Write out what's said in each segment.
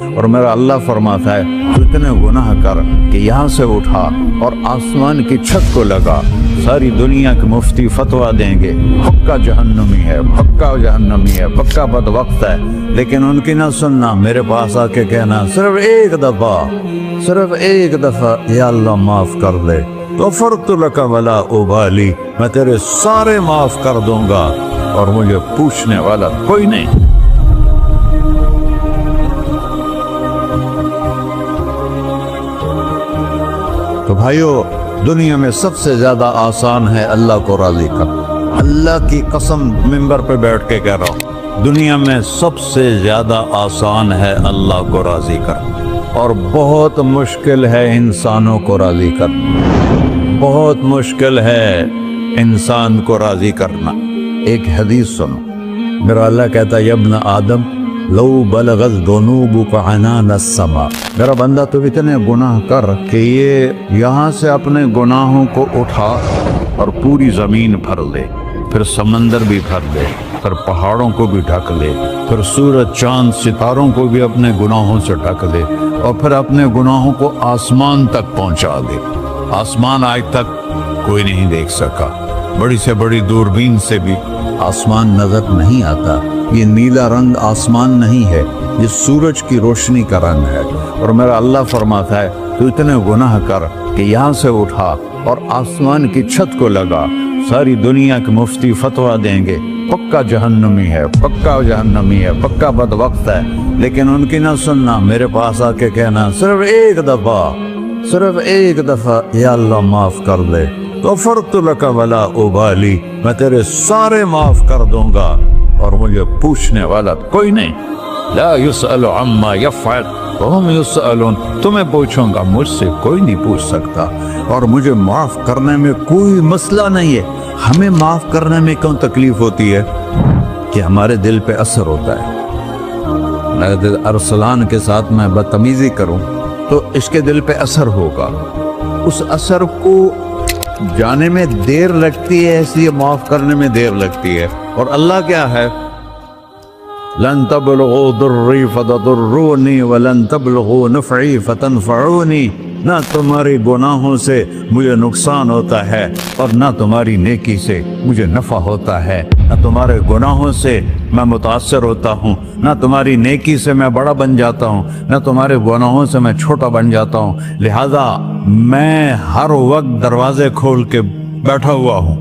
اور میرا اللہ فرماتا ہے تو اتنے گناہ کر کہ یہاں سے اٹھا اور آسمان کی چھت کو لگا، ساری دنیا کے مفتی فتویٰ دیں گے پکا جہنمی ہے، پکا جہنمی ہے، پکا بدبخت ہے، لیکن ان کی نہ سننا، میرے پاس آ کے کہنا صرف ایک دفعہ یا اللہ معاف کر دے، غفرت لک ولا ابالی، میں تیرے سارے معاف کر دوں گا اور مجھے پوچھنے والا کوئی نہیں۔ تو بھائیو، دنیا میں سب سے زیادہ آسان ہے اللہ کو راضی کرنا، اللہ کی قسم ممبر پہ بیٹھ کے کہہ رہا ہوں، دنیا میں سب سے زیادہ آسان ہے اللہ کو راضی کرنا، اور بہت مشکل ہے انسانوں کو راضی کرنا، بہت مشکل ہے انسان کو راضی کرنا۔ ایک حدیث سنو، میرا اللہ کہتا ہے یا ابن آدم لو بلغت ذنوبک عنان السماء، میرا بندہ تو اتنے گناہ کر کہ یہ یہاں سے اپنے گناہوں کو اٹھا اور پوری زمین بھر لے، پھر سمندر بھی بھر لے، پھر پہاڑوں کو بھی ڈھک لے، پھر سورج چاند ستاروں کو بھی اپنے گناہوں سے ڈھک لے، اور پھر اپنے گناہوں کو آسمان تک پہنچا دے۔ آسمان آج تک کوئی نہیں دیکھ سکا، بڑی سے بڑی دوربین سے بھی آسمان نظر نہیں آتا، یہ نیلا رنگ آسمان نہیں ہے، یہ سورج کی روشنی کا رنگ ہے۔ اور میرا اللہ فرماتا ہے تو اتنے گناہ کر کہ یہاں سے اٹھا اور آسمان کی چھت کو لگا، ساری دنیا کے مفتی فتویٰ دیں گے پکا جہنمی ہے، پکا جہنمی ہے، پکا بدبخت ہے، لیکن ان کی نہ سننا، میرے پاس آ کے کہنا صرف ایک دفعہ یا اللہ معاف کر دے، غفرت لک ولا ابالی، میں تیرے سارے معاف کر دوں گا اور مجھے پوچھنے والا کوئی نہیں۔ لا يسأل عما يفعل وهم يسألون، تمہیں پوچھوں گا، مجھ سے کوئی نہیں پوچھ سکتا، اور مجھے معاف کرنے میں کوئی مسئلہ نہیں ہے۔ ہمیں معاف کرنے میں کیوں تکلیف ہوتی ہے؟ کہ ہمارے دل پہ اثر ہوتا ہے۔ اگر ارسلان کے ساتھ میں بدتمیزی کروں تو اس کے دل پہ اثر ہوگا، اس اثر کو جانے میں دیر لگتی ہے، اس لیے معاف کرنے میں دیر لگتی ہے۔ اور اللہ کیا ہے؟ لن تبلغوا ضری فتضرونی ولن تبلغوا نفعی فتنفعونی، نہ تمہاری گناہوں سے مجھے نقصان ہوتا ہے اور نہ تمہاری نیکی سے مجھے نفع ہوتا ہے، نہ تمہارے گناہوں سے میں متاثر ہوتا ہوں، نہ تمہاری نیکی سے میں بڑا بن جاتا ہوں، نہ تمہارے گناہوں سے میں چھوٹا بن جاتا ہوں، لہذا میں ہر وقت دروازے کھول کے بیٹھا ہوا ہوں۔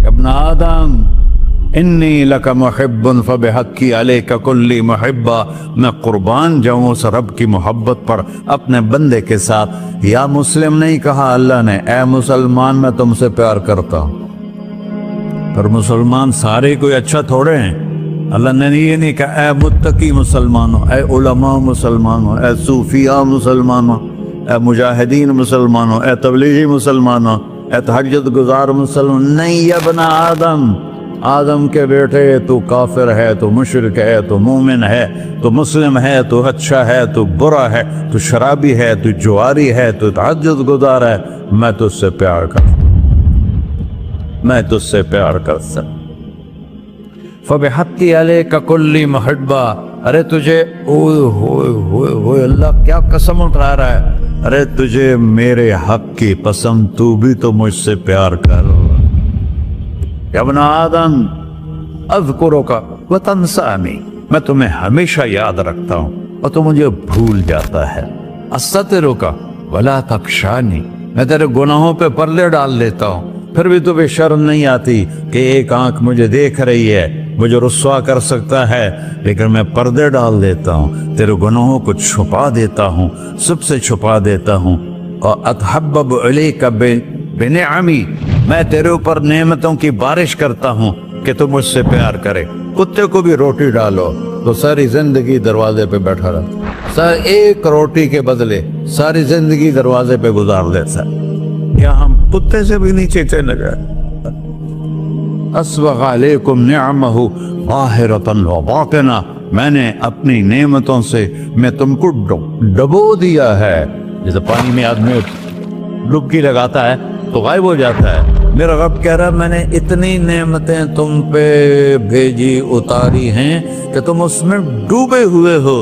ابن آدم انی لک محب فبحقی علیک کلی محبہ، میں قربان جاؤں اس رب کی محبت پر اپنے بندے کے ساتھ۔ یا مسلم نہیں کہا اللہ نے، اے مسلمان میں تم سے پیار کرتا ہوں۔ پر مسلمان سارے کوئی اچھا تھوڑے ہیں، اللہ نے یہ نہیں کہا اے متقی مسلمانوں، اے علماء مسلمانوں، اے صوفیاء مسلمانوں، اے مجاہدین مسلمانوں، اے تبلیغی مسلمانوں، اے تہجد گزار مسلمان، نہیں یا ابن آدم، آدم کے بیٹے، تو کافر ہے، تو مشرک ہے، تو مومن ہے، تو مسلم ہے، تو اچھا ہے، تو برا ہے، تو شرابی ہے، تو جواری ہے، تو تہجد گزار ہے، میں تجھ سے پیار کرتا ہوں، میں تجھ سے پیار کرتا ہوں۔ فبحقی علیک کلی محبہ، ارے تجھے اوہ اللہ کیا قسم اٹھا رہا ہے، ارے تجھے میرے حق کی قسم، تو بھی تو مجھ سے پیار کر۔ یا ابن آدم اذکرک وتنسانی، میں تمہیں ہمیشہ یاد رکھتا ہوں اور تو مجھے بھول جاتا ہے۔ استترک ولا تخشانی، میں تیرے گناہوں پہ پردے ڈال لیتا ہوں، پھر بھی تمہیں شرم نہیں آتی کہ ایک آنکھ مجھے دیکھ رہی ہے، مجھے رسوا کر سکتا ہے، لیکن میں پردے ڈال دیتا ہوں، تیرے گناہوں کو چھپا دیتا ہوں، سب سے چھپا دیتا ہوں۔ اور اتحبب علیک بنعمی، میں تیرے اوپر نعمتوں کی بارش کرتا ہوں کہ تو مجھ سے پیار کرے۔ کتے کو بھی روٹی ڈالو تو ساری زندگی دروازے پہ بیٹھا رہتا، ایک روٹی کے بدلے ساری زندگی دروازے پہ گزار دیتا، کیا ہم کتے سے بھی نیچے چلے گئے؟ اسبغ علیکم نعمہ ظاہرۃ و باطنہ، میں نے اپنی نعمتوں سے میں تم کو ڈبو دیا ہے، جیسے پانی میں آدمی ڈبکی لگاتا ہے تو غائب ہو جاتا ہے۔ میرا رب کہہ رہا میں نے اتنی نعمتیں تم پہ بھیجی اتاری ہیں کہ تم اس میں ڈوبے ہوئے ہو،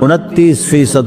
29%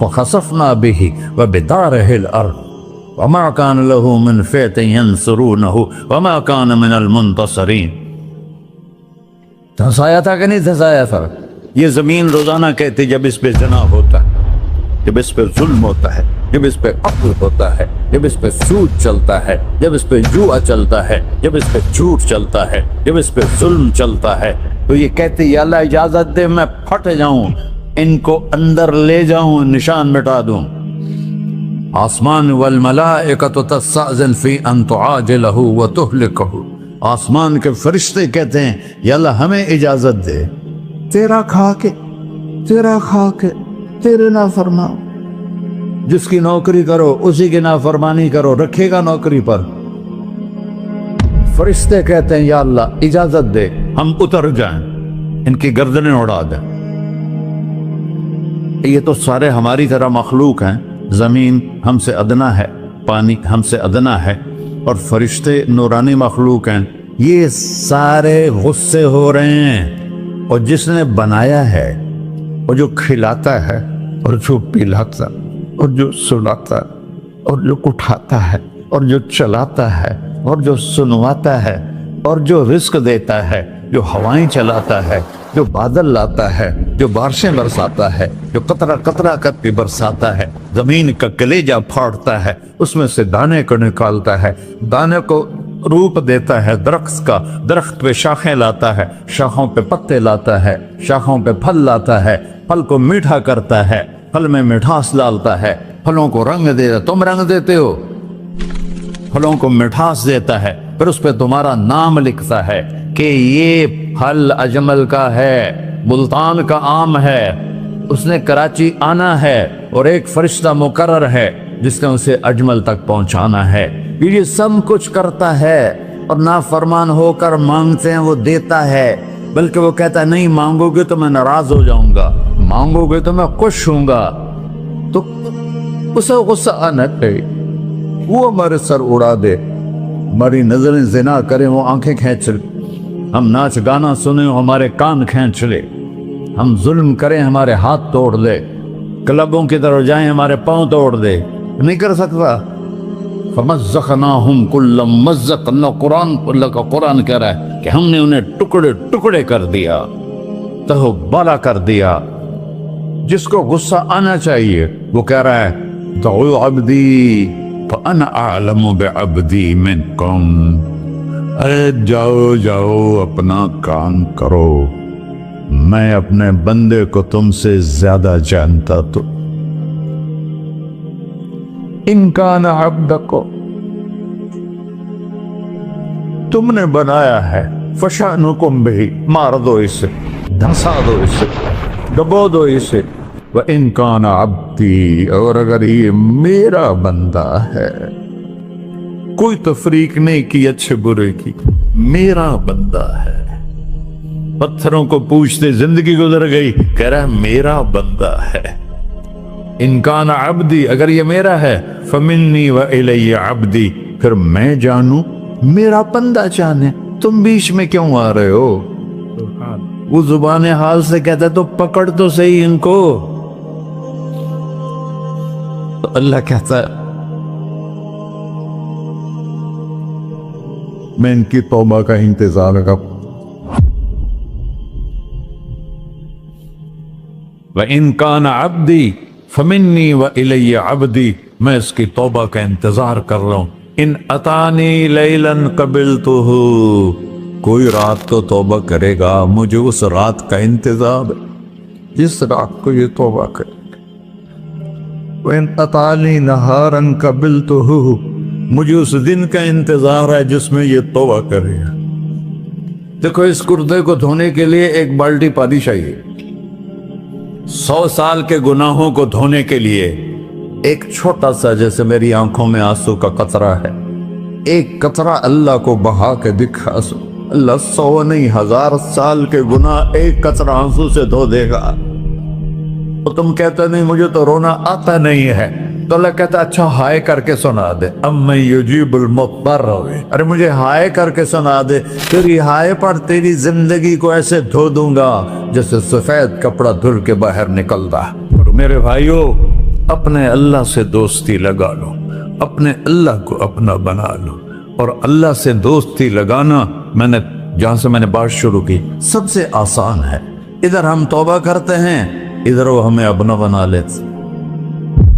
فخسفنا به وبداره الأرض وما كان له من فئة ينصرونه وما كان من المنتصرين. دھسایا تھا کہ نہیں دھسایا تھا؟ یہ زمین روزانہ کہتی جب اس پہ زنا ہوتا ہے، جب اس پہ ظلم ہوتا ہے، جب اس پہ قتل ہوتا ہے، جب اس پہ سود چلتا ہے، جب اس پہ جوا چلتا ہے، جب اس پہ جھوٹ چلتا ہے، جب اس پہ ظلم چلتا ہے، تو یہ کہتے یا اللہ اجازت دے میں پھٹ جاؤں، ان کو اندر لے جاؤں، نشان مٹا دوں. آسمان والملائکۃ تستأذن فی ان تعاجلہ وتہلکہ، آسمان کے فرشتے کہتے ہیں یا اللہ ہمیں اجازت دے، تیرا کھا کے تیرے نافرمان، جس کی نوکری کرو اسی کی نافرمانی کرو، رکھے گا نوکری پر. فرشتے کہتے ہیں یا اللہ اجازت دے ہم اتر جائیں، ان کی گردنیں اڑا دیں. یہ تو سارے ہماری طرح مخلوق ہیں، زمین ہم سے ادنا ہے، پانی ہم سے ادنا ہے، اور فرشتے نورانی مخلوق ہیں. یہ سارے غصے ہو رہے ہیں، اور جس نے بنایا ہے، اور جو کھلاتا ہے، اور جو پلاتا، اور جو سلاتا، اور جو اٹھاتا ہے، اور جو چلاتا ہے، اور جو سنواتا ہے، اور جو رزق دیتا ہے، جو ہوائیں چلاتا ہے، جو بادل لاتا ہے، جو بارشیں برساتا ہے، جو قطرہ قطرہ کر کے برساتا ہے، زمین کا کلیجہ پھاڑتا ہے، اس میں سے دانے کو نکالتا ہے، دانے کو روپ دیتا ہے درخت کا، درخت پہ شاخیں لاتا ہے، شاخوں پہ پتے لاتا ہے، شاخوں پہ پھل لاتا ہے، پھل کو میٹھا کرتا ہے، پھل میں مٹھاس ڈالتا ہے، پھلوں کو رنگ دیتا. تم رنگ دیتے ہو، پھلوں کو مٹھاس دیتا ہے، پھر اس پہ تمہارا نام لکھتا ہے کہ یہ پھل اجمل کا ہے، ملتان کا آم ہے، اس نے کراچی آنا ہے، اور ایک فرشتہ مقرر ہے جس نے اسے اجمل تک پہنچانا ہے. یہ سب کچھ کرتا ہے، اور نافرمان ہو کر مانگتے ہیں وہ دیتا ہے، بلکہ وہ کہتا ہے نہیں مانگو گے تو میں ناراض ہو جاؤں گا، مانگو گے تو میں خوش ہوں گا. تو اسے غصہ آنا چاہیے، وہ ہمارے سر اڑا دے، ہماری نظریں زنا کریں وہ آنکھیں کھینچ لے، ہم ناچ گانا سنیں ہمارے کان کھینچ لے، ہم ظلم کریں ہمارے ہاتھ توڑ دے، کلبوں کی طرف جائیں ہمارے پاؤں توڑ دے. نہیں کر سکتا. فَمَزَّقْنَاهُمْ كُلَّ مُمَزَّقٍ، اللہ کا قرآن کہہ رہا ہے کہ ہم نے انہیں ٹکڑے ٹکڑے کر دیا، تہو بالا کر دیا. جس کو غصہ آنا چاہیے وہ کہہ رہا ہے دعوا عبدی فانا اعلم بعبدی منکم، اے جاؤ جاؤ اپنا کام کرو، میں اپنے بندے کو تم سے زیادہ جانتا. تو ان کان عبدکو، تم نے بنایا ہے، فشانکم بہی، مار دو اسے، دھسا دو اسے، دبو دو اسے. وَإِن كَانَ عَبْدِي، اور اگر یہ میرا بندہ ہے، کوئی تفریق نہیں کی اچھے برے کی، میرا بندہ ہے. پتھروں کو پوچھتے زندگی گزر گئی، کہہ رہا ہے میرا بندہ ہے. ان کان عبدی، اگر یہ میرا ہے، فمنی وإلی عبدی، پھر میں جانوں میرا بندہ جانے. تم بیچ میں کیوں آ رہے ہو؟ وہ زبان حال سے کہتا ہے تو پکڑ تو صحیح ان کو. تو اللہ کہتا ہے میں ان کی توبہ کا انتظار کروں. وَإِن كَانَ عَبْدِي فَمِنِّي وَإِلَيَّ عَبْدِي، میں اس کی توبہ کا انتظار کر رہا ہوں. ان اتانی لیلاً قبلتہ، کوئی رات تو توبہ کرے گا، مجھے اس رات کا انتظار ہے جس رات کو یہ توبہ کرے. وَإِنْ أَطَانِي نَهَارًا قَبِلْتُهُ، مجھے اس دن کا انتظار ہے جس میں یہ توبہ کرے گا. دیکھو اس کردے کو دھونے کے لیے ایک بالٹی پانی چاہیے، 100 سال کے گناہوں کو دھونے کے لیے ایک چھوٹا سا، جیسے میری آنکھوں میں آنسو کا قطرہ ہے، ایک قطرہ اللہ کو بہا کے دکھا سو، اللہ 100 نہیں 1000 سال کے گناہ ایک قطرہ آنسو سے دھو دے گا. تو تم کہتے نہیں مجھے تو رونا آتا نہیں ہے، تو اللہ کہتا اچھا ہائے کر کے سنا دے. اَمَّن يُجِيبُ الْمُضْطَرَّ، ارے مجھے ہائے کر کے سنا دے، تیری ہائے پر تیری زندگی کو ایسے دھو دوں گا جیسے سفید کپڑا دھل کے باہر نکلتا. میرے بھائیو، اپنے اللہ سے دوستی لگا لو، اپنے اللہ کو اپنا بنا لو۔ اور اللہ سے دوستی لگانا، جہاں سے میں نے بات شروع کی، سب سے آسان ہے۔ ادھر ہم توبہ کرتے ہیں، ادھر وہ ہمیں اپنا بنا لیتے۔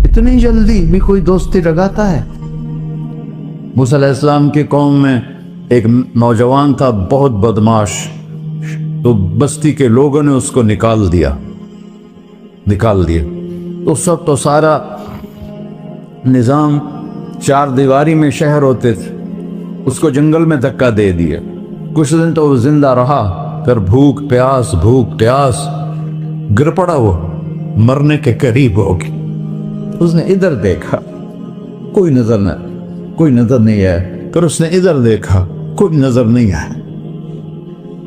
اتنی جلدی بھی کوئی دوستی لگاتا ہے؟ موسیٰ علیہ السلام کی قوم میں ایک نوجوان تھا، بہت بدماش، تو بستی کے لوگوں نے اس کو نکال دیا۔ تو سارا نظام چار دیواری میں شہر ہوتے تھے، اس کو جنگل میں دھکا دے دیا۔ کچھ دن تو وہ زندہ رہا، پھر بھوک پیاس گر پڑا، وہ مرنے کے قریب ہو گیا۔ اس نے ادھر دیکھا، کوئی نظر نہیں ہے۔ پھر اس نے ادھر دیکھا، کوئی نظر نہیں ہے۔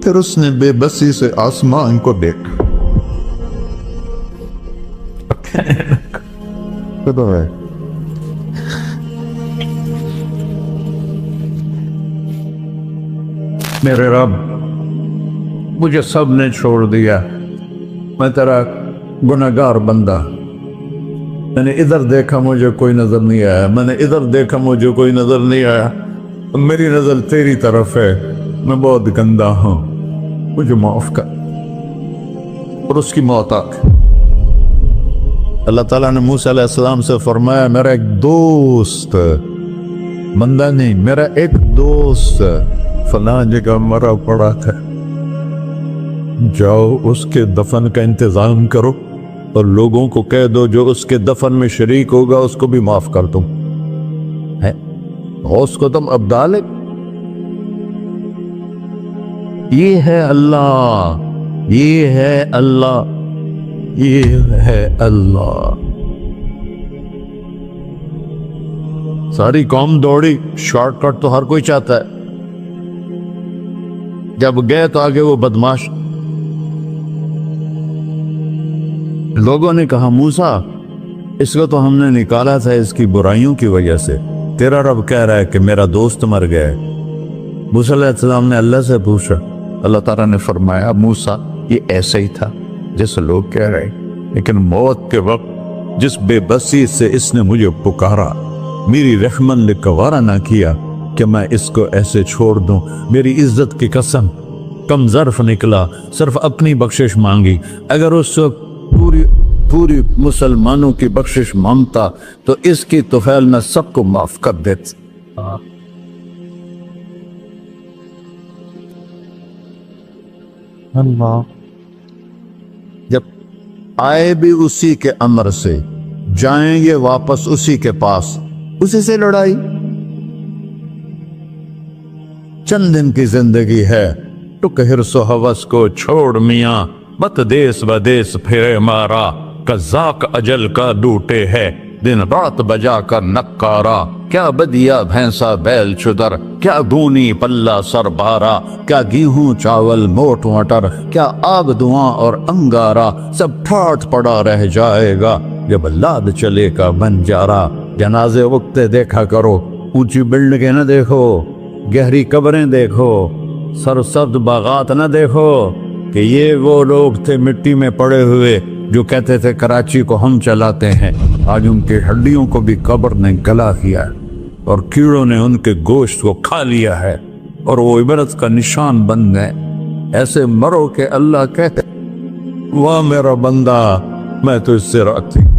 پھر اس نے بے بسی سے آسمان کو دیکھا۔ میرے رب، مجھے سب نے چھوڑ دیا، میں تیرا گناہگار بندہ۔ میں نے ادھر دیکھا، مجھے کوئی نظر نہیں آیا، میں نے ادھر دیکھا، مجھے کوئی نظر نہیں آیا۔ میری نظر تیری طرف ہے، میں بہت گندا ہوں، مجھے معاف کر۔ اور اس کی موت آ گئی۔ اللہ تعالیٰ نے موسیٰ علیہ السلام سے فرمایا، میرا ایک دوست، بندہ نہیں، میرا ایک دوست فلاں جگہ مرا پڑا تھا، جاؤ اس کے دفن کا انتظام کرو اور لوگوں کو کہہ دو جو اس کے دفن میں شریک ہوگا اس کو بھی معاف کر دوں۔ غوث کو تم ابدال ہے۔ یہ ہے اللہ۔ ساری قوم دوڑی، شارٹ کٹ تو ہر کوئی چاہتا ہے۔ جب گئے تو آگے وہ بدماش، لوگوں نے کہا موسیٰ اس کو تو ہم نے نکالا تھا اس کی برائیوں کی وجہ سے، تیرا رب کہہ رہا ہے کہ میرا دوست مر گیا ہے۔ موسیٰ علیہ السلام نے اللہ سے پوچھا، اللہ تعالیٰ نے فرمایا موسیٰ یہ ایسا ہی تھا جیسے لوگ کہہ رہے، لیکن موت کے وقت جس بے بسی سے اس نے مجھے پکارا، میری رحمن نے گوارا نہ کیا کہ میں اس کو ایسے چھوڑ دوں۔ میری عزت کی قسم، کم ظرف نکلا، صرف اپنی بخشش مانگی۔ اگر اس وقت پوری مسلمانوں کی بخشش مانگتا تو اس کی طفیل میں سب کو معاف کر دیتا۔ اللہ جب آئے بھی اسی کے امر سے، جائیں گے واپس اسی کے پاس، اسی سے لڑائی۔ چند دن کی زندگی ہے، ٹک حرص و ہوس کو چھوڑ میاں، مت دیس بدیس پھرے مارا، قزاق اجل کا ڈوٹے ہے، دن رات بجا کر نکارا، کیا بدیا بھینسا بیل چدر، کیا گونی پلہ سر بارا، کیا گیہوں چاول موٹ مٹر، کیا آب دھواں اور انگارا، سب ٹھاٹ پڑا رہ جائے گا جب لاد چلے کا بنجارا۔ جنازے وقتے دیکھا کرو، اونچی بلڈنگیں نہ دیکھو، گہری قبریں دیکھو، سرسبز باغات نہ دیکھو کہ یہ وہ لوگ تھے مٹی میں پڑے ہوئے جو کہتے تھے کراچی کو ہم چلاتے ہیں۔ آج ان کی ہڈیوں کو بھی قبر نے گلا کیا ہے اور کیڑوں نے ان کے گوشت کو کھا لیا ہے اور وہ عبرت کا نشان بن گئے۔ ایسے مرو کہ اللہ کہتے واہ میرا بندہ، میں تو اس سے راضی۔